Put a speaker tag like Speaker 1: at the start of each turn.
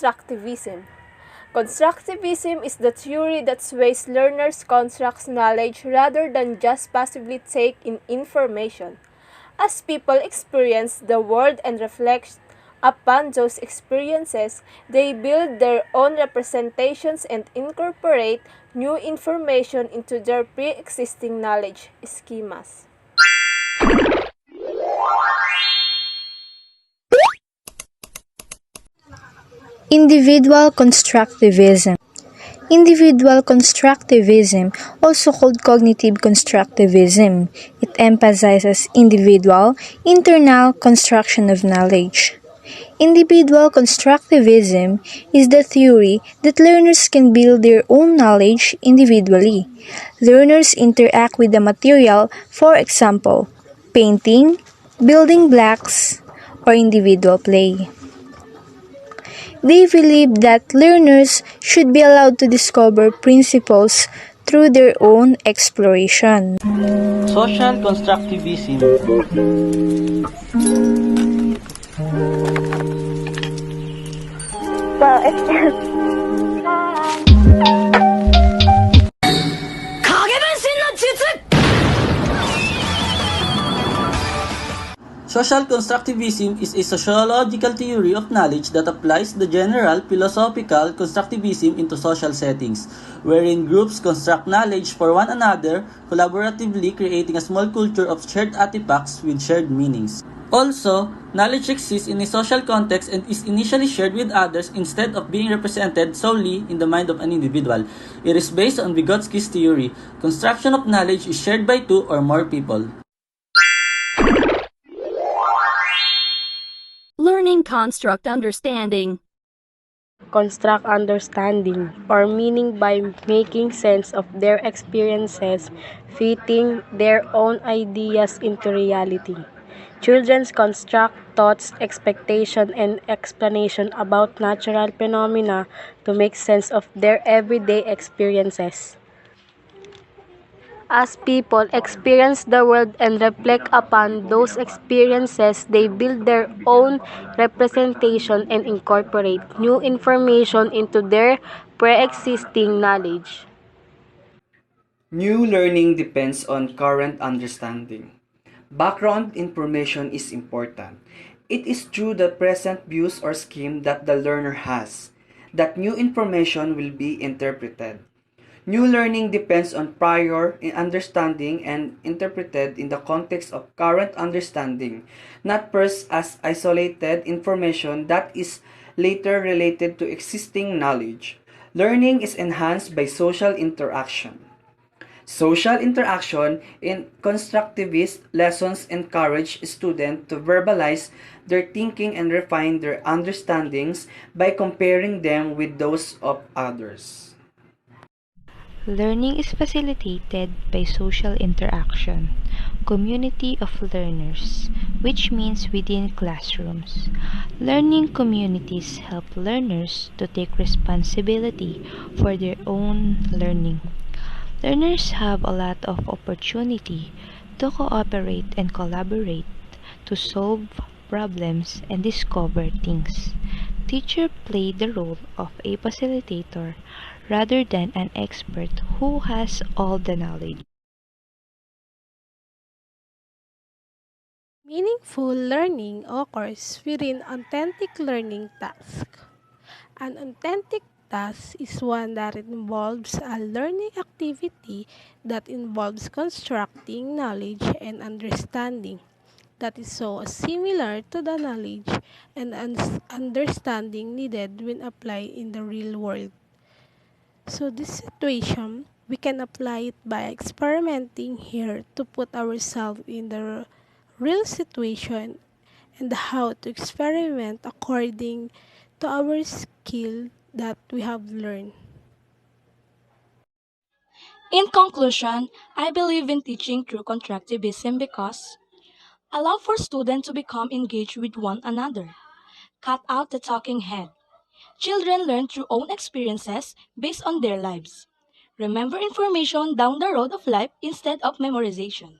Speaker 1: Constructivism. Constructivism is the theory that sways learners construct knowledge rather than just passively take in information. As people experience the world and reflect upon those experiences, they build their own representations and incorporate new information into their pre-existing knowledge schemas.
Speaker 2: Individual constructivism. Individual constructivism, also called cognitive constructivism, it emphasizes individual, internal construction of knowledge. Individual constructivism is the theory that learners can build their own knowledge individually. Learners interact with the material, for example, painting, building blocks, or individual play. They believe that learners should be allowed to discover principles through their own exploration.
Speaker 3: Social constructivism. Social constructivism is a sociological theory of knowledge that applies the general philosophical constructivism into social settings, wherein groups construct knowledge for one another, collaboratively creating a small culture of shared artifacts with shared meanings. Also, knowledge exists in a social context and is initially shared with others instead of being represented solely in the mind of an individual. It is based on Vygotsky's theory. Construction of knowledge is shared by two or more people.
Speaker 4: Learning construct understanding.
Speaker 5: Construct understanding or meaning by making sense of their experiences, fitting their own ideas into reality. Children construct thoughts, expectation, and explanation about natural phenomena to make sense of their everyday experiences. As people experience the world and reflect upon those experiences, they build their own representation and incorporate new information into their pre-existing knowledge.
Speaker 6: New learning depends on current understanding. Background information is important. It is through the present views or scheme that the learner has that new information will be interpreted. New learning depends on prior understanding and interpreted in the context of current understanding, not first as isolated information that is later related to existing knowledge. Learning is enhanced by social interaction. Social interaction in constructivist lessons encourage students to verbalize their thinking and refine their understandings by comparing them with those of others.
Speaker 2: Learning is facilitated by social interaction, community of learners, which means within classrooms. Learning communities help learners to take responsibility for their own learning. Learners have a lot of opportunity to cooperate and collaborate to solve problems and discover things. Teachers play the role of a facilitator rather than an expert who has all the knowledge.
Speaker 7: Meaningful learning occurs within authentic learning task. An authentic task is one that involves a learning activity that involves constructing knowledge and understanding that is so similar to the knowledge and understanding needed when applied in the real world. So this situation, we can apply it by experimenting here to put ourselves in the real situation and how to experiment according to our skill that we have learned.
Speaker 4: In conclusion, I believe in teaching through constructivism because allow for students to become engaged with one another. Cut out the talking head. Children learn through own experiences based on their lives. Remember information down the road of life instead of memorization.